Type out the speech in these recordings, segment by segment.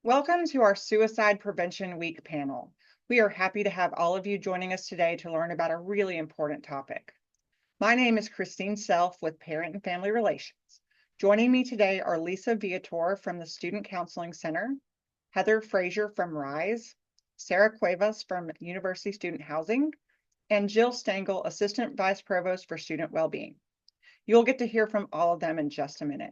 Welcome to our Suicide Prevention Week panel. We are happy to have all of you joining us today to learn about a really important topic. My name is Christine Self with Parent and Family Relations. Joining me today are Lisa Viator from the Student Counseling Center, Heather Frazier from RISE, Sarah Cuevas from University Student Housing, and Jill Stengel, Assistant Vice Provost for Student Wellbeing. You'll get to hear from all of them in just a minute.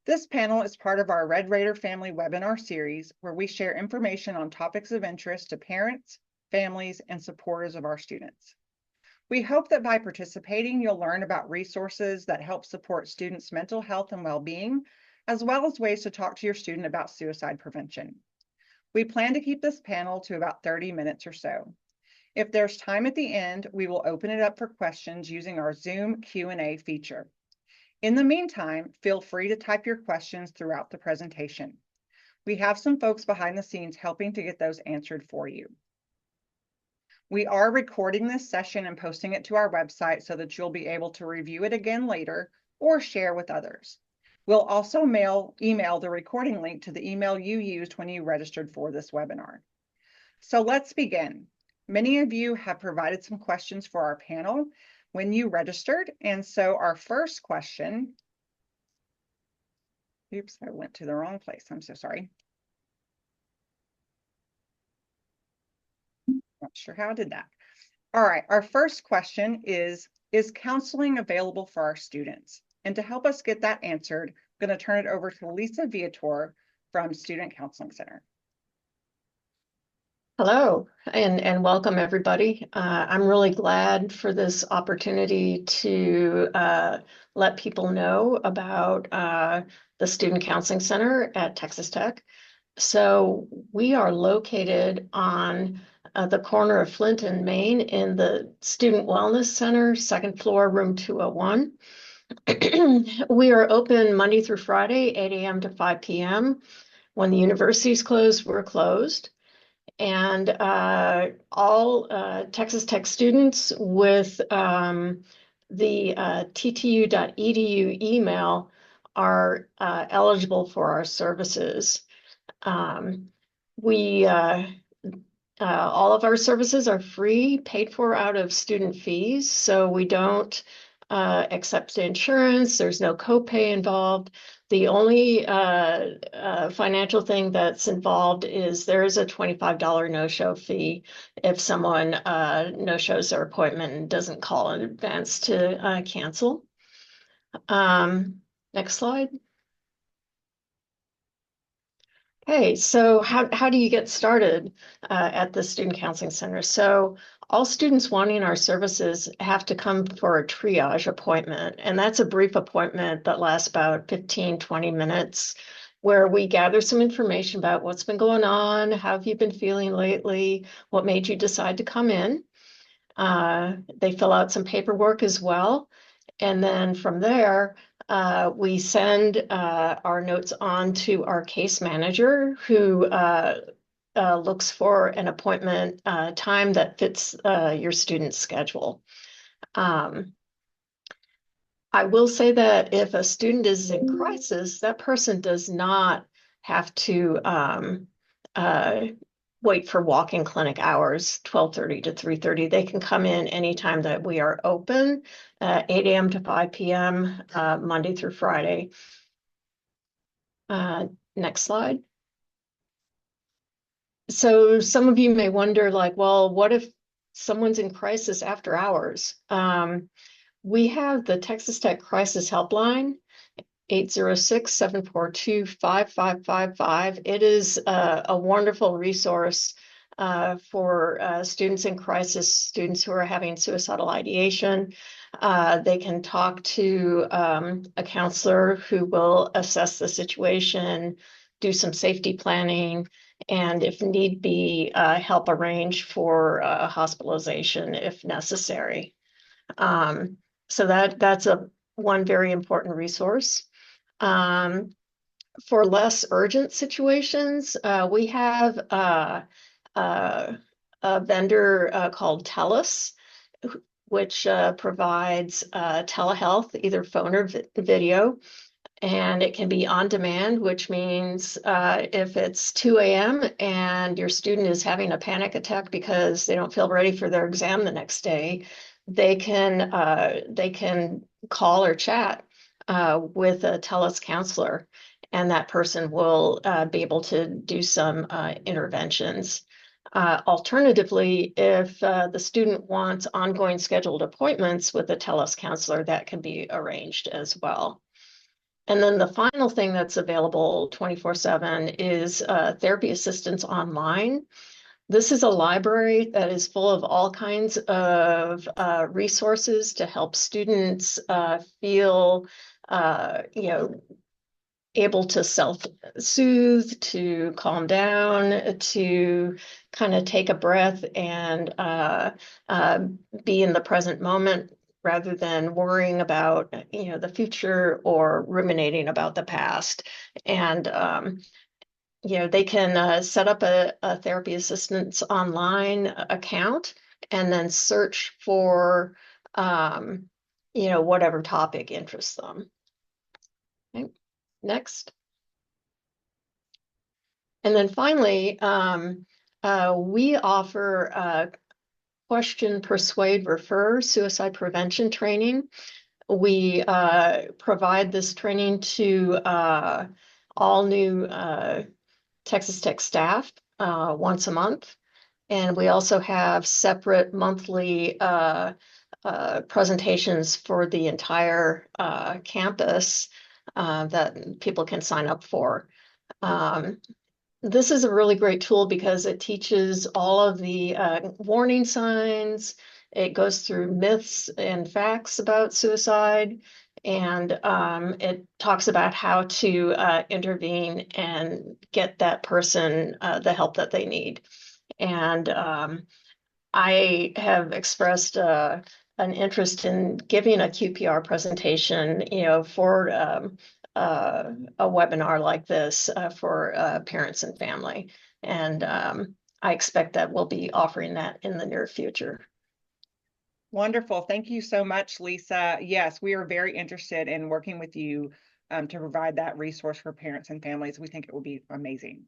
This panel is part of our Red Raider Family webinar series, where we share information on topics of interest to parents, families, and supporters of our students. We hope that by participating, you'll learn about resources that help support students' mental health and well-being, as well as ways to talk to your student about suicide prevention. We plan to keep this panel to about 30 minutes or so. If there's time at the end, we will open it up for questions using our Zoom Q&A feature. In the meantime, feel free to type your questions throughout the presentation. We have some folks behind the scenes helping to get those answered for you. We are recording this session and posting it to our website so that you'll be able to review it again later or share with others. We'll also email the recording link to the email you used when you registered for this webinar. So let's begin. Many of you have provided some questions for our panel when you registered. And so our first question, oops, I went to the wrong place. I'm so sorry. Not sure how I did that. All right, our first question is counseling available for our students? And to help us get that answered, I'm going to turn it over to Lisa Viator from Student Counseling Center. Hello, and welcome everybody. I'm really glad for this opportunity to let people know about the Student Counseling Center at Texas Tech. So we are located on the corner of Flint and Main in the Student Wellness Center, second floor, room 201. We are open Monday through Friday, 8 a.m. to 5 p.m. When the university's closed, we're closed. And all Texas Tech students with the ttu.edu email are eligible for our services. All of our services are free, paid for out of student fees, so we don't accept insurance. There's no copay involved. The only financial thing that's involved is there is a $25 no-show fee if someone no-shows their appointment and doesn't call in advance to cancel. Next slide. Okay, so how do you get started at the Student Counseling Center? So all students wanting our services have to come for a triage appointment, and that's a brief appointment that lasts about 15, 20 minutes, where we gather some information about what's been going on, how have you been feeling lately, what made you decide to come in. They fill out some paperwork as well, and then from there, we send our notes on to our case manager, who looks for an appointment time that fits your student's schedule. I will say that if a student is in crisis, that person does not have to wait for walk-in clinic hours, 12:30 to 3:30. They can come in anytime that we are open, 8 a.m. to 5 p.m., Monday through Friday. Next slide. So some of you may wonder, like, well, what if someone's in crisis after hours? We have the Texas Tech Crisis Helpline, 806-742-5555. It is a wonderful resource for students in crisis, students who are having suicidal ideation. They can talk to a counselor who will assess the situation, do some safety planning, and if need be, help arrange for hospitalization if necessary. So that's one very important resource. For less urgent situations, we have a vendor called TELUS, which provides telehealth, either phone or video. And it can be on demand, which means if it's 2 a.m. and your student is having a panic attack because they don't feel ready for their exam the next day, they can call or chat with a TELUS counselor, and that person will be able to do some interventions. Alternatively, if the student wants ongoing scheduled appointments with a TELUS counselor, that can be arranged as well. And then the final thing that's available 24/7 is therapy assistance online. This is a library that is full of all kinds of resources to help students feel, able to self-soothe, to calm down, to kind of take a breath and be in the present moment rather than worrying about, the future or ruminating about the past. And they can set up a therapy assistance online account and then search for, whatever topic interests them. Okay. Next. And then finally, we offer question, persuade, refer suicide prevention training. We provide this training to all new Texas Tech staff once a month. And we also have separate monthly presentations for the entire campus that people can sign up for. This is a really great tool because it teaches all of the warning signs. It goes through myths and facts about suicide, and it talks about how to intervene and get that person the help that they need. And I have expressed an interest in giving a QPR presentation, for a webinar like this for parents and family. And I expect that we'll be offering that in the near future. Wonderful. Thank you so much, Lisa. Yes, we are very interested in working with you to provide that resource for parents and families. We think it will be amazing.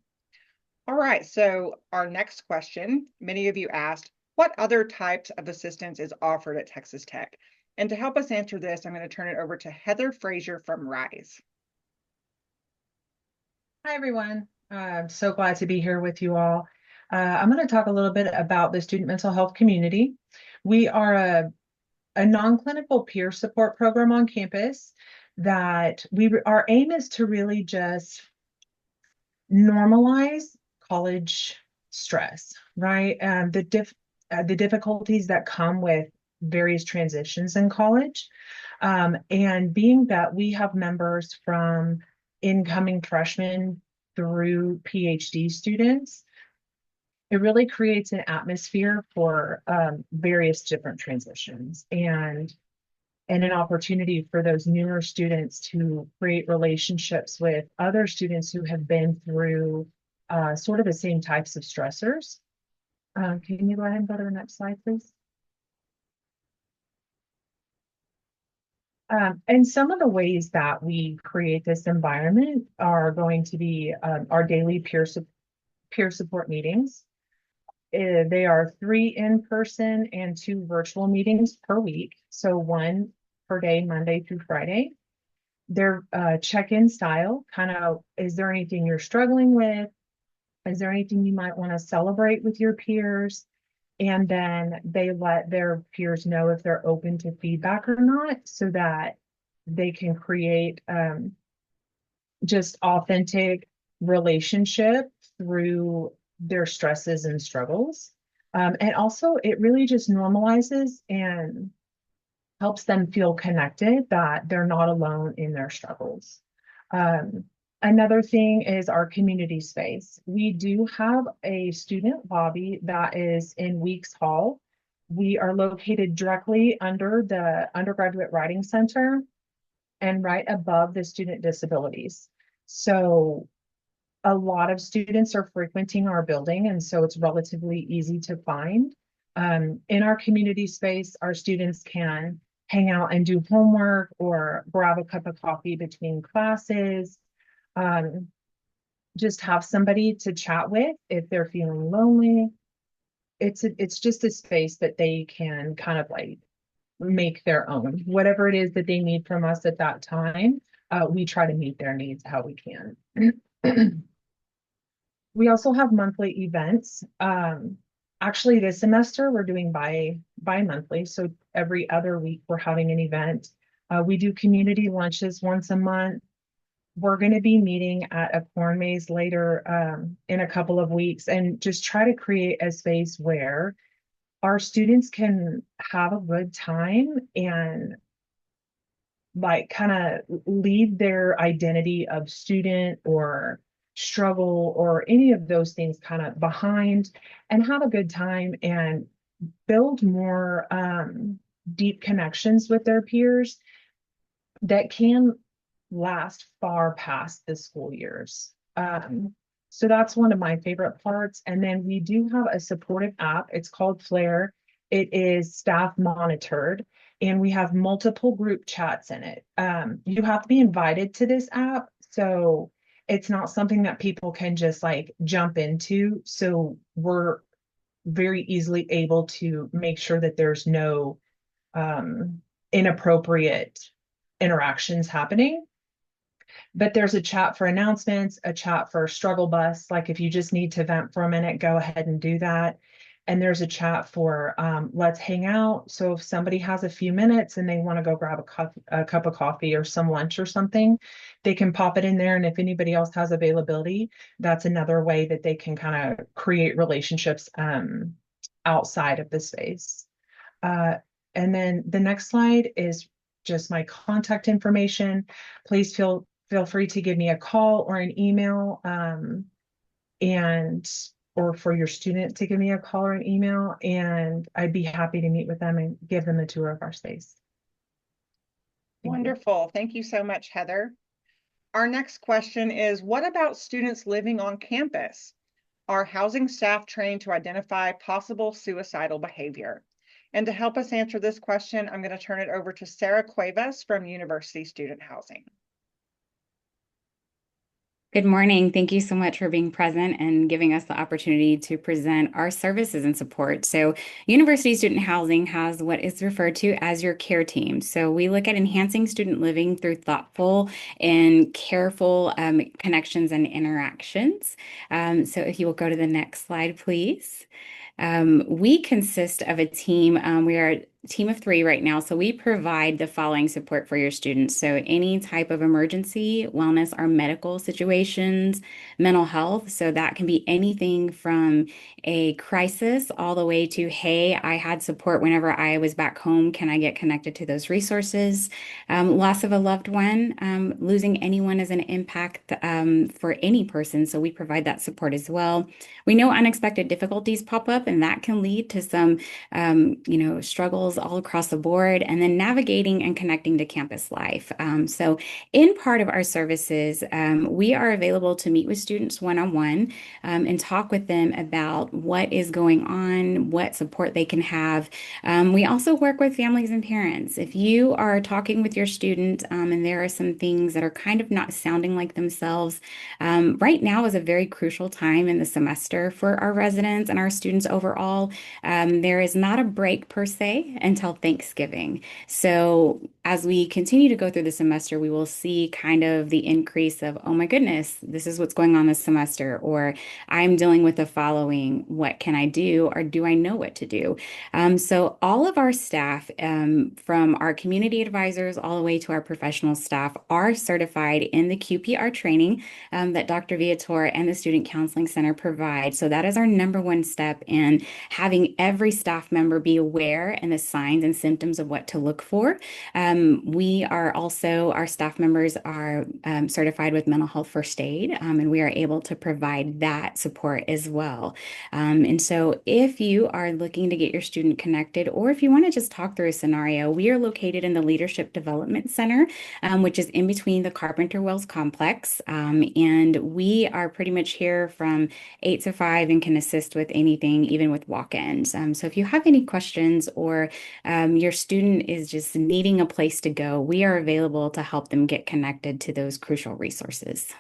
All right, so our next question, many of you asked, what other types of assistance is offered at Texas Tech? And to help us answer this, I'm going to turn it over to Heather Frazier from RISE. Hi, everyone. I'm so glad to be here with you all. I'm going to talk a little bit about the student mental health community. We are a non-clinical peer support program on campus that our aim is to really just normalize college stress, right? The difficulties that come with various transitions in college. And being that we have members from incoming freshmen through PhD students, it really creates an atmosphere for various different transitions and an opportunity for those newer students to create relationships with other students who have been through sort of the same types of stressors. Can you go ahead and go to the next slide, please? And some of the ways that we create this environment are going to be our daily peer support meetings. They are 3 in-person and 2 virtual meetings per week. So 1 per day, Monday through Friday. They're check-in style, kind of, is there anything you're struggling with? Is there anything you might want to celebrate with your peers? And then they let their peers know if they're open to feedback or not, so that they can create just authentic relationship through their stresses and struggles. And also it really just normalizes and helps them feel connected, that they're not alone in their struggles. Another thing is our community space. We do have a student lobby that is in Weeks Hall. We are located directly under the Undergraduate Writing Center and right above the student disabilities. So a lot of students are frequenting our building, and so it's relatively easy to find. In our community space, our students can hang out and do homework or grab a cup of coffee between classes. Just have somebody to chat with if they're feeling lonely. It's just a space that they can kind of like make their own. Whatever it is that they need from us at that time, we try to meet their needs how we can. We also have monthly events. Actually, this semester we're doing bi-monthly, so every other week we're having an event. We do community lunches once a month. We're going to be meeting at a corn maze later in a couple of weeks and just try to create a space where our students can have a good time and like kind of leave their identity of student or struggle or any of those things kind of behind and have a good time and build more deep connections with their peers that can last far past the school years. So that's one of my favorite parts. And then we do have a supportive app. It's called Flare. It is staff monitored and we have multiple group chats in it. You have to be invited to this app. So it's not something that people can just like jump into. So we're very easily able to make sure that there's no inappropriate interactions happening. But there's a chat for announcements, a chat for struggle bus. Like if you just need to vent for a minute, go ahead and do that. And there's a chat for let's hang out. So if somebody has a few minutes and they want to go grab a cup of coffee or some lunch or something, they can pop it in there. And if anybody else has availability, that's another way that they can kind of create relationships outside of the space. And then the next slide is just my contact information. Please feel free to give me a call or an email or for your student to give me a call or an email, and I'd be happy to meet with them and give them a tour of our space. Wonderful. Thank you so much, Heather. Our next question is, what about students living on campus? Are housing staff trained to identify possible suicidal behavior? And to help us answer this question, I'm going to turn it over to Sarah Cuevas from University Student Housing. Good morning. Thank you so much for being present and giving us the opportunity to present our services and support. So University Student Housing has what is referred to as your care team. So we look at enhancing student living through thoughtful and careful connections and interactions. So if you will go to the next slide, please. We consist of a team. We are a team of 3 right now. So we provide the following support for your students. So any type of emergency, wellness, or medical situations, mental health. So that can be anything from a crisis all the way to, hey, I had support whenever I was back home. Can I get connected to those resources? Loss of a loved one, losing anyone is an impact for any person. So we provide that support as well. We know unexpected difficulties pop up, and that can lead to some, struggles all across the board, and then navigating and connecting to campus life. So in part of our services, we are available to meet with students one-on-one and talk with them about what is going on, what support they can have. We also work with families and parents. If you are talking with your student and there are some things that are kind of not sounding like themselves, right now is a very crucial time in the semester for our residents and our students overall. There is not a break per se until Thanksgiving. So as we continue to go through the semester, we will see kind of the increase of, oh my goodness, this is what's going on this semester, or I'm dealing with the following, what can I do, or do I know what to do? So all of our staff, from our community advisors all the way to our professional staff, are certified in the QPR training that Dr. Viator and the Student Counseling Center provide. So that is our number one step in having every staff member be aware and the signs and symptoms of what to look for. We are also, our staff members are certified with mental health first aid, and we are able to provide that support as well. And so if you are looking to get your student connected, or if you want to just talk through a scenario, we are located in the Leadership Development Center, which is in between the Carpenter Wells complex. And we are pretty much here from 8 to 5 and can assist with anything, even with walk-ins. So if you have any questions, or your student is just needing a place to go, we are available to help them get connected to those crucial resources.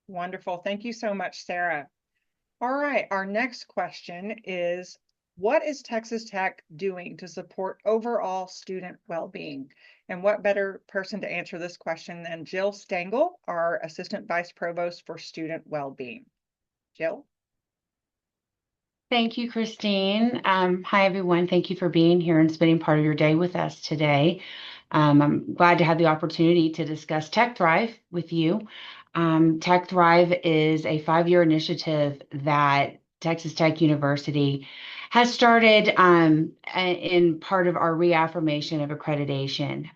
Wonderful. Thank you so much, Sarah. All right, our next question is, what is Texas Tech doing to support overall student well-being? And what better person to answer this question than Jill Stengel, our Assistant Vice Provost for Student Well-being. Jill? Thank you, Christine. Hi, everyone. Thank you for being here and spending part of your day with us today. I'm glad to have the opportunity to discuss Tech Thrive with you. Tech Thrive is a 5-year initiative that Texas Tech University has started in part of our reaffirmation of accreditation.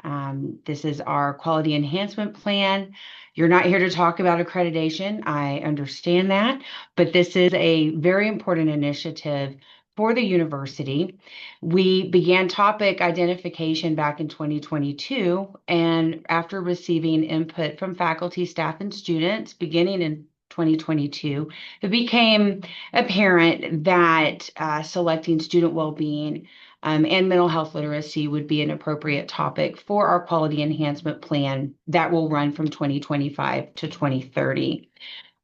This is our quality enhancement plan. You're not here to talk about accreditation. I understand that, but this is a very important initiative for the university. We began topic identification back in 2022, and after receiving input from faculty, staff, and students beginning in 2022, it became apparent that selecting student well-being and mental health literacy would be an appropriate topic for our quality enhancement plan that will run from 2025 to 2030.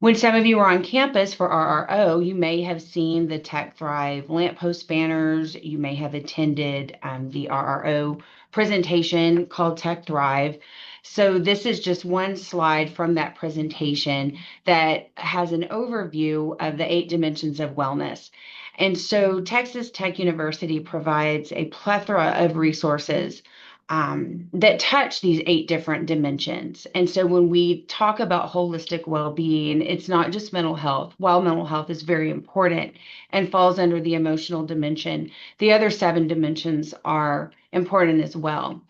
When some of you are on campus for RRO, you may have seen the Tech Thrive lamppost banners. You may have attended the RRO presentation called Tech Thrive. So this is just one slide from that presentation that has an overview of the 8 dimensions of wellness. And so Texas Tech University provides a plethora of resources that touch these 8 different dimensions. And so when we talk about holistic well-being, it's not just mental health. While mental health is very important and falls under the emotional dimension, the other 7 dimensions are important as well.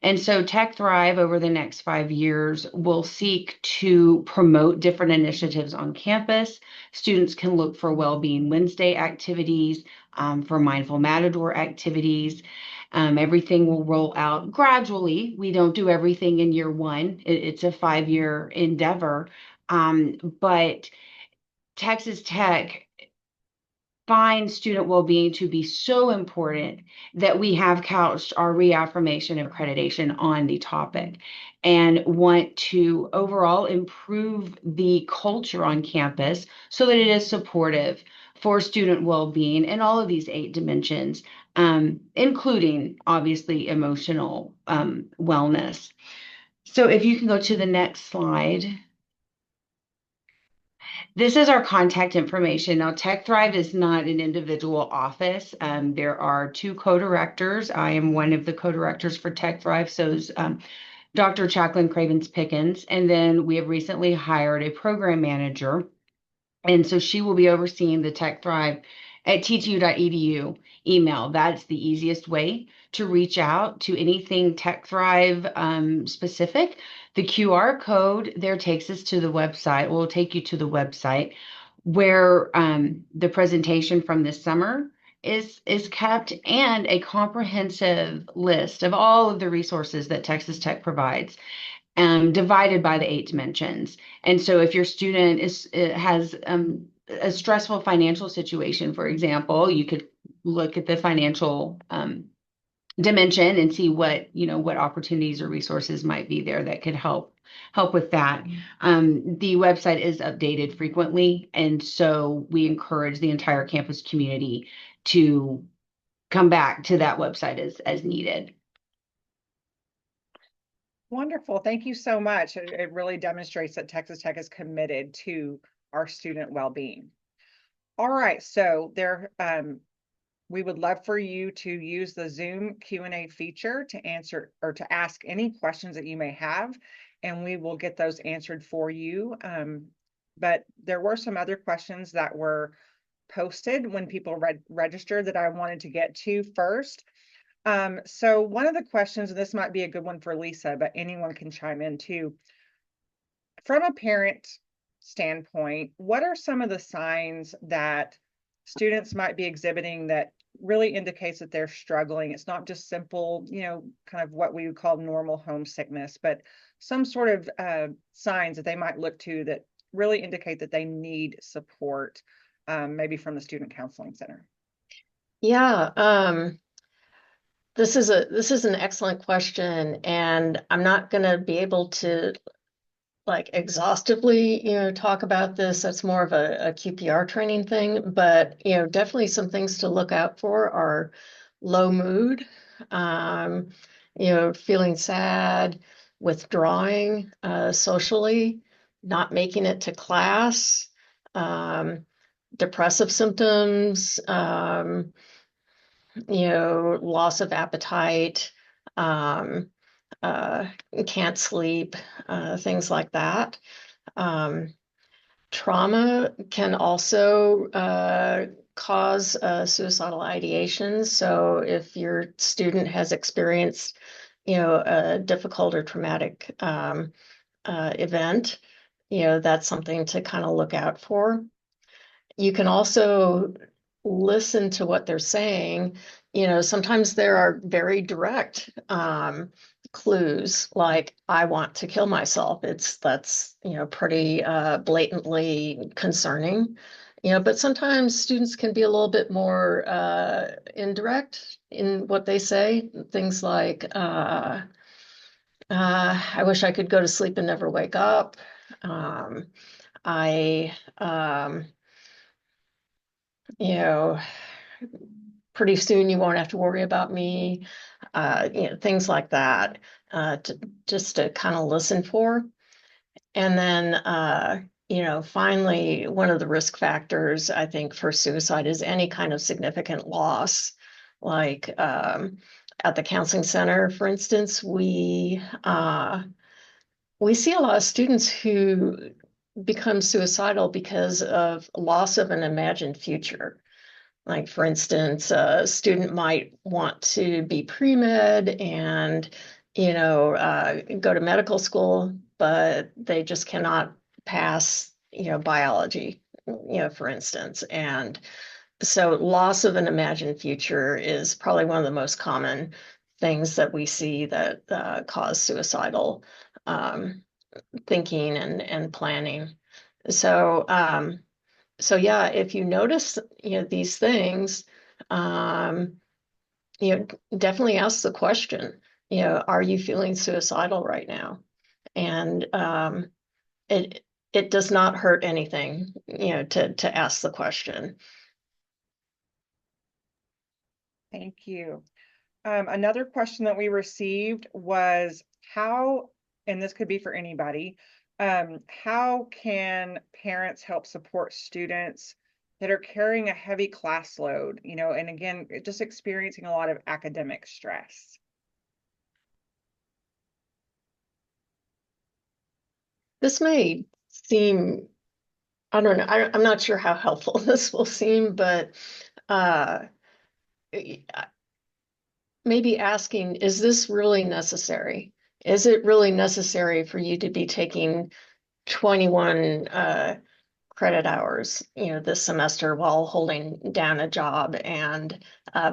And so Tech Thrive over the next 5 years will seek to promote different initiatives on campus. Students can look for Well-Being Wednesday activities, for Mindful Matador activities. Everything will roll out gradually. We don't do everything in year 1. It's a 5-year endeavor. But Texas Tech finds student well-being to be so important that we have couched our reaffirmation of accreditation on the topic and want to overall improve the culture on campus so that it is supportive for student well-being in all of these 8 dimensions, including obviously emotional wellness. So if you can go to the next slide. This is our contact information. Now, Tech Thrive is not an individual office. There are 2 co-directors. I am one of the co-directors for Tech Thrive, so is Dr. Jacqueline Cravens-Pickens. And then we have recently hired a program manager. And so she will be overseeing the Tech Thrive at ttu.edu email. That's the easiest way to reach out to anything Tech Thrive specific. The QR code there takes us to the website, will take you to the website where the presentation from this summer is kept, and a comprehensive list of all of the resources that Texas Tech provides, divided by the 8 dimensions. And so if your student has a stressful financial situation, for example, you could look at the financial dimension and see what opportunities or resources might be there that could help with that. The website is updated frequently, and so we encourage the entire campus community to come back to that website as needed. Wonderful. Thank you so much. It really demonstrates that Texas Tech is committed to our student well-being. All right, so we would love for you to use the Zoom Q&A feature to answer or to ask any questions that you may have, and we will get those answered for you. But there were some other questions that were posted when people registered that I wanted to get to first. So one of the questions, and this might be a good one for Lisa, but anyone can chime in too. From a parent standpoint, what are some of the signs that students might be exhibiting that really indicates that they're struggling? It's not just simple, kind of what we would call normal homesickness, but some sort of signs that they might look to that really indicate that they need support, maybe from the Student Counseling Center. Yeah, this is an excellent question, and I'm not going to be able to like exhaustively, talk about this. That's more of a QPR training thing, but definitely some things to look out for are low mood, feeling sad, withdrawing socially, not making it to class, depressive symptoms, loss of appetite, um, uh, can't sleep, things like that. Trauma can also cause suicidal ideation. So if your student has experienced, a difficult or traumatic event, that's something to kind of look out for. You can also listen to what they're saying. Sometimes there are very direct clues, like I want to kill myself. That's pretty blatantly concerning. But sometimes students can be a little bit more indirect in what they say. Things like, I wish I could go to sleep and never wake up. I you know, pretty soon you won't have to worry about me, things like that, just to kind of listen for. And then, finally, one of the risk factors, I think, for suicide is any kind of significant loss. Like at the counseling center, for instance, we see a lot of students who become suicidal because of loss of an imagined future. Like, for instance, a student might want to be pre-med and, go to medical school, but they just cannot pass, biology, for instance. And so loss of an imagined future is probably one of the most common things that we see that cause suicidal thinking and planning. So, yeah, if you notice, these things, definitely ask the question, are you feeling suicidal right now? And it does not hurt anything, to ask the question. Thank you. Another question that we received was how, and this could be for anybody, how can parents help support students that are carrying a heavy class load, and again, just experiencing a lot of academic stress? This may seem, I don't know, I'm not sure how helpful this will seem, but maybe asking, is this really necessary? Is it really necessary for you to be taking 21 credit hours, this semester while holding down a job and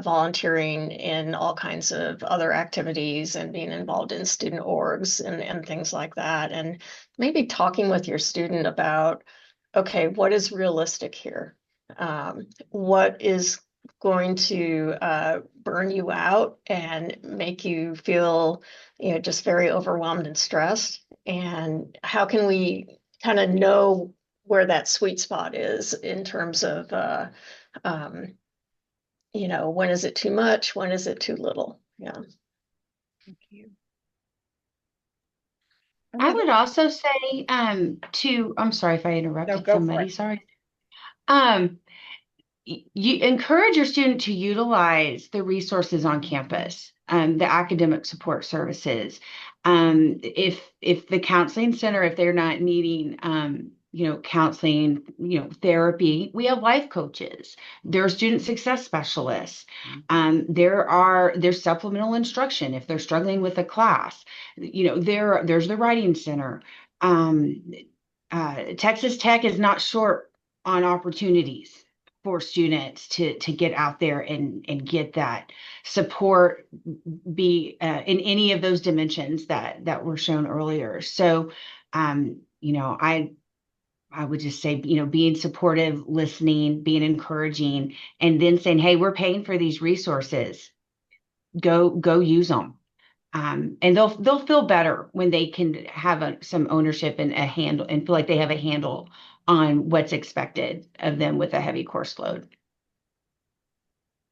volunteering in all kinds of other activities and being involved in student orgs and things like that? And maybe talking with your student about, okay, what is realistic here? What is going to burn you out and make you feel, just very overwhelmed and stressed? And how can we kind of know where that sweet spot is in terms of, when is it too much? When is it too little? Yeah. Thank you. I would also say I'm sorry if I interrupted go for somebody, it. sorry. You encourage your student to utilize the resources on campus, the academic support services. If the counseling center, if they're not needing counseling, therapy. We have life coaches. There are student success specialists. There's supplemental instruction if they're struggling with a class. There's the writing center. Um, Texas Tech is not short on opportunities for students to get out there and get that support, be in any of those dimensions that were shown earlier. So, I would just say, being supportive, listening, being encouraging, and then saying, "Hey, we're paying for these resources. Go use them." And they'll feel better when they can have some ownership and a handle and feel like they have a handle on what's expected of them with a heavy course load.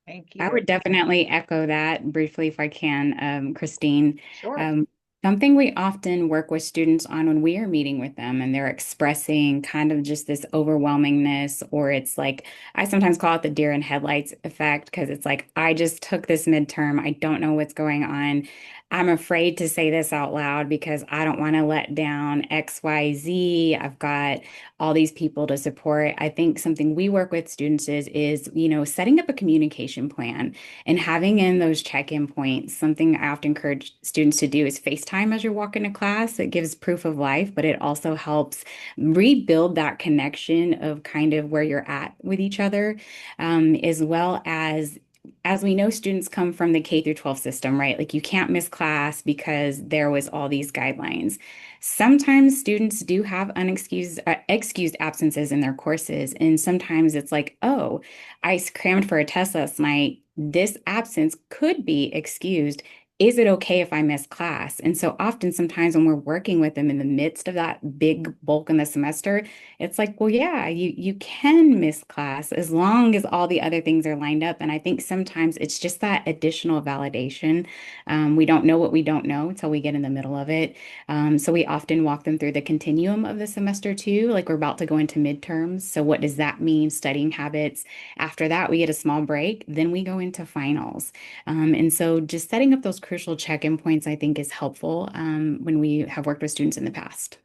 Thank I you. would definitely echo that briefly if I can, Christine. Sure. Something we often work with students on when we are meeting with them and they're expressing kind of just this overwhelmingness, or it's like, I sometimes call it the deer in headlights effect, because it's like, I just took this midterm. I don't know what's going on. I'm afraid to say this out loud because I don't want to let down XYZ. I've got all these people to support. I think something we work with students is, setting up a communication plan and having in those check-in points. Something I often encourage students to do is FaceTime as you're walking to class. It gives proof of life, but it also helps rebuild that connection of kind of where you're at with each other, as well as we know, students come from the K through 12 system, right? Like you can't miss class because there was all these guidelines. Sometimes students do have excused absences in their courses. And sometimes it's like, oh, I crammed for a test last night. This absence could be excused. Is it okay if I miss class? And so often, sometimes when we're working with them in the midst of that big bulk in the semester, it's like, well, yeah, you can miss class as long as all the other things are lined up. And I think sometimes it's just that additional validation. We don't know what we don't know until we get in the middle of it. So we often walk them through the continuum of the semester too, like we're about to go into midterms. So what does that mean? Studying habits. After that, we get a small break. Then we go into finals. And so just setting up those crucial check-in points, I think, is helpful when we have worked with students in the past.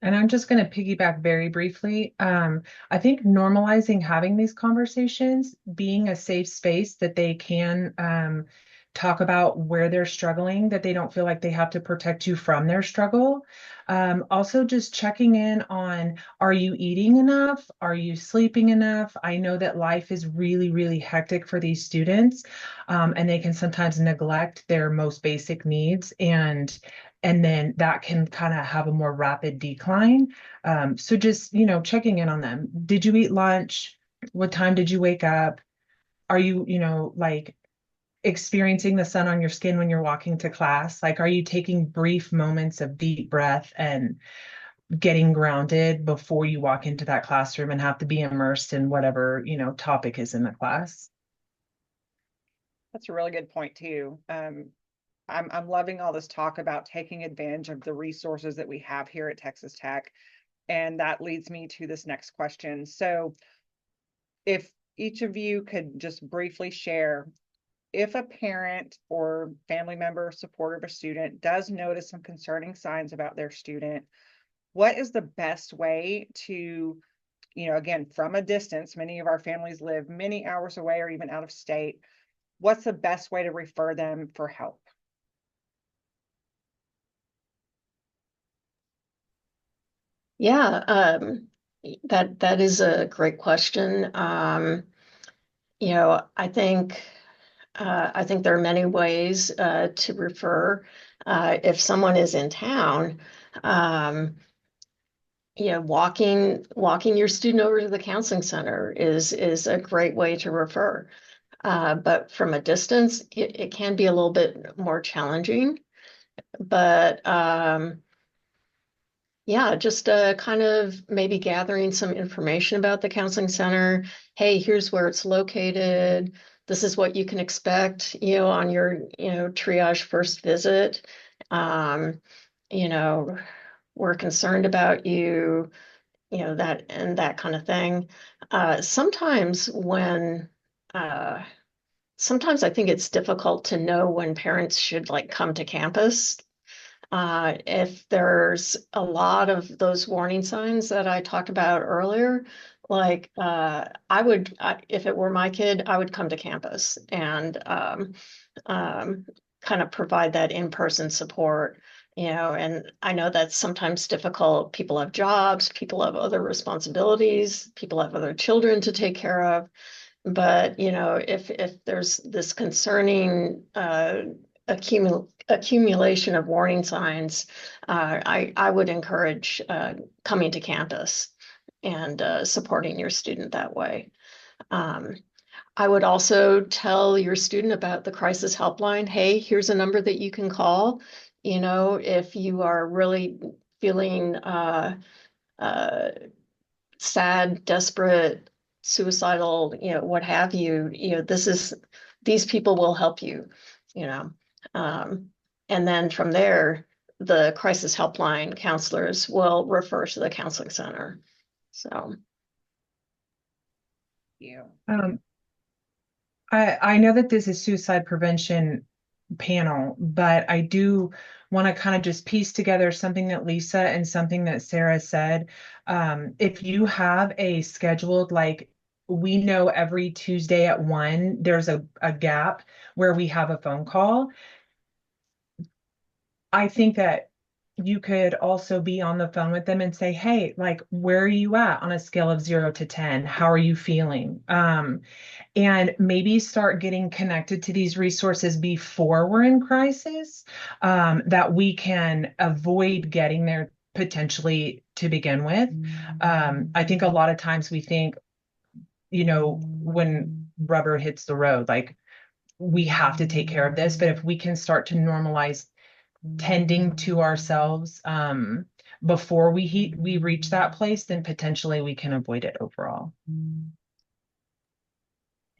And I'm just going to piggyback very briefly. I think normalizing having these conversations, being a safe space that they can talk about where they're struggling, that they don't feel like they have to protect you from their struggle. Also, just checking in on, are you eating enough? Are you sleeping enough? I know that life is really, really hectic for these students, and they can sometimes neglect their most basic needs. And then that can kind of have a more rapid decline. So just, checking in on them. Did you eat lunch? What time did you wake up? Are you, like experiencing the sun on your skin when you're walking to class? Like, are you taking brief moments of deep breath and getting grounded before you walk into that classroom and have to be immersed in whatever, topic is in the class? That's a really good point too. I'm loving all this talk about taking advantage of the resources that we have here at Texas Tech. And that leads me to this next question. So if each of you could just briefly share, if a parent or family member supporter of a student does notice some concerning signs about their student, what is the best way to, again, from a distance, many of our families live many hours away or even out of state. What's the best way to refer them for help? Yeah, that is a great question. I think there are many ways to refer. If someone is in town, walking your student over to the counseling center is a great way to refer. But from a distance, it can be a little bit more challenging. But yeah, just kind of maybe gathering some information about the counseling center. Hey, here's where it's located. This is what you can expect, on your, triage first visit. Um, you know, we're concerned about you, that kind of thing. Sometimes uh, sometimes I think it's difficult to know when parents should like come to campus. If there's a lot of those warning signs that I talked about earlier, like if it were my kid, I would come to campus and kind of provide that in-person support. And I know that's sometimes difficult. People have jobs, people have other responsibilities, people have other children to take care of. But, if there's this concerning accumulation of warning signs, I would encourage coming to campus and supporting your student that way. Um, I would also tell your student about the crisis helpline. Hey, here's a number that you can call. If you are really feeling sad, desperate, suicidal, what have you, these people will help you, you know. And then from there, the crisis helpline counselors will refer to the counseling center. So. You. I know that this is suicide prevention panel, but I do want to kind of just piece together something that Lisa and something that Sarah said. If you have a scheduled, like we know every Tuesday at 1, there's a gap where we have a phone call. I think that you could also be on the phone with them and say, hey, like, where are you at on a scale of 0 to 10? How are you feeling? And maybe start getting connected to these resources before we're in crisis, that we can avoid getting there potentially to begin with. I think a lot of times we think, when rubber hits the road, like we have to take care of this, but if we can start to normalize tending to ourselves before we reach that place, then potentially we can avoid it overall.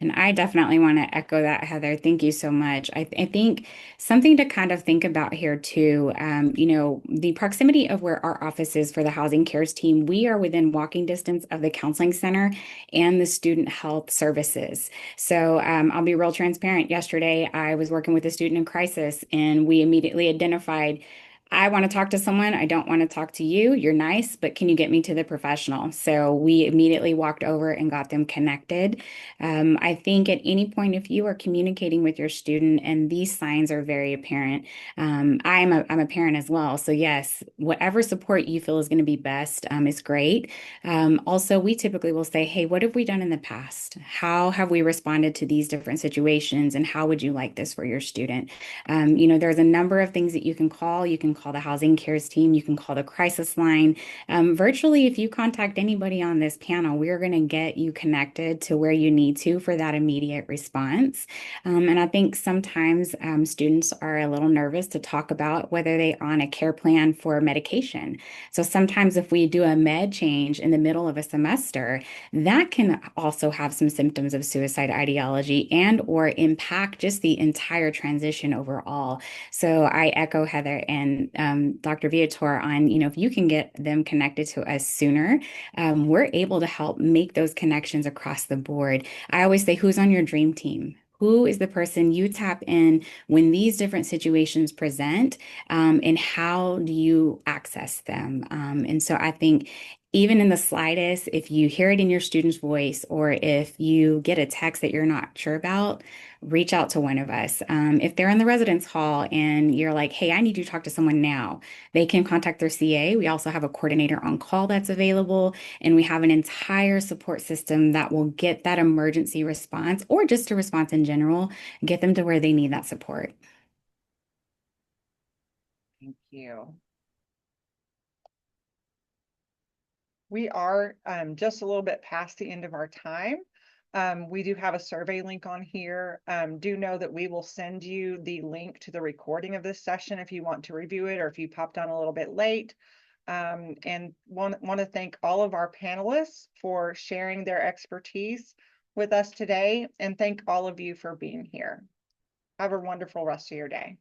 And I definitely want to echo that, Heather. Thank you so much. I think something to kind of think about here too, the proximity of where our office is for the Housing Cares team, we are within walking distance of the counseling center and the student health services. So I'll be real transparent. Yesterday, I was working with a student in crisis and we immediately identified, I want to talk to someone. I don't want to talk to you. You're nice, but can you get me to the professional? So we immediately walked over and got them connected. I think at any point, if you are communicating with your student and these signs are very apparent, I'm a parent as well. So yes, whatever support you feel is going to be best is great. Also, we typically will say, hey, what have we done in the past? How have we responded to these different situations? And how would you like this for your student? There's a number of things that you can call. You can call the Housing Cares team. You can call the crisis line. Virtually, if you contact anybody on this panel, we're going to get you connected to where you need to for that immediate response. And I think sometimes students are a little nervous to talk about whether they're on a care plan for medication. So sometimes if we do a med change in the middle of a semester, that can also have some symptoms of suicide ideology and or impact just the entire transition overall. So I echo Heather and Dr. Viator on, if you can get them connected to us sooner, we're able to help make those connections across the board. I always say, who's on your dream team? Who is the person you tap in when these different situations present, and how do you access them? And so I think even in the slightest, if you hear it in your student's voice, or if you get a text that you're not sure about, reach out to one of us. If they're in the residence hall and you're like, hey, I need you to talk to someone now, they can contact their CA. We also have a coordinator on call that's available, and we have an entire support system that will get that emergency response or just a response in general, get them to where they need that support. Thank you. We are just a little bit past the end of our time. We do have a survey link on here. Do know that we will send you the link to the recording of this session if you want to review it, or if you popped on a little bit late. And want to thank all of our panelists for sharing their expertise with us today, and thank all of you for being here. Have a wonderful rest of your day.